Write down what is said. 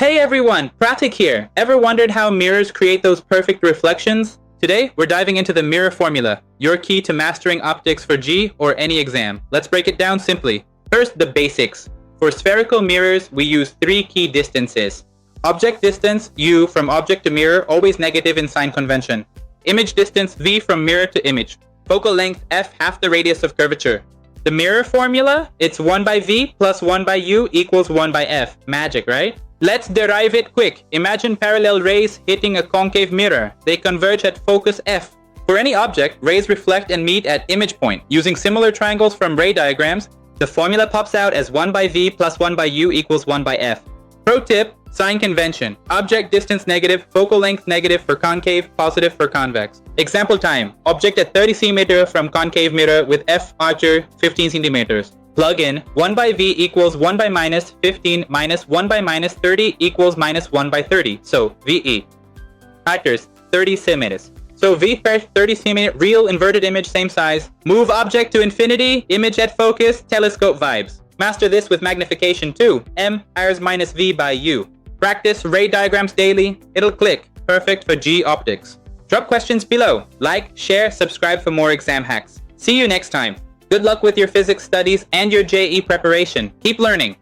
Hey everyone, Pratik here. Ever wondered how mirrors create those perfect reflections? Today, we're diving into the mirror formula, your key to mastering optics for JEE or any exam. Let's break it down simply. First, the basics. For spherical mirrors, we use three key distances. Object distance, U, from object to mirror, always negative in sign convention. Image distance, V, from mirror to image. Focal length, F, half the radius of curvature. The mirror formula, it's 1 by V plus 1 by U equals 1 by F. Magic, right? Let's derive it quick. Imagine parallel rays hitting a concave mirror. They converge at focus F. For any object, rays reflect and meet at image point. Using similar triangles from ray diagrams, the formula pops out as 1 by V plus 1 by U equals 1 by F. Pro tip, sign convention. Object distance negative, focal length negative for concave, positive for convex. Example time. Object at 30 cm from concave mirror with F archer 15 cm. Plug in 1 by V equals 1 by minus 15 minus 1 by minus 30 equals minus 1 by 30. So VE. Factors 30 cm. So V fresh 30 cm, real inverted image same size. Move object to infinity, image at focus, telescope vibes. Master this with magnification too. M hires minus V by U. Practice ray diagrams daily. It'll click. Perfect for JEE optics. Drop questions below. Like, share, subscribe for more exam hacks. See you next time. Good luck with your physics studies and your JEE preparation. Keep learning.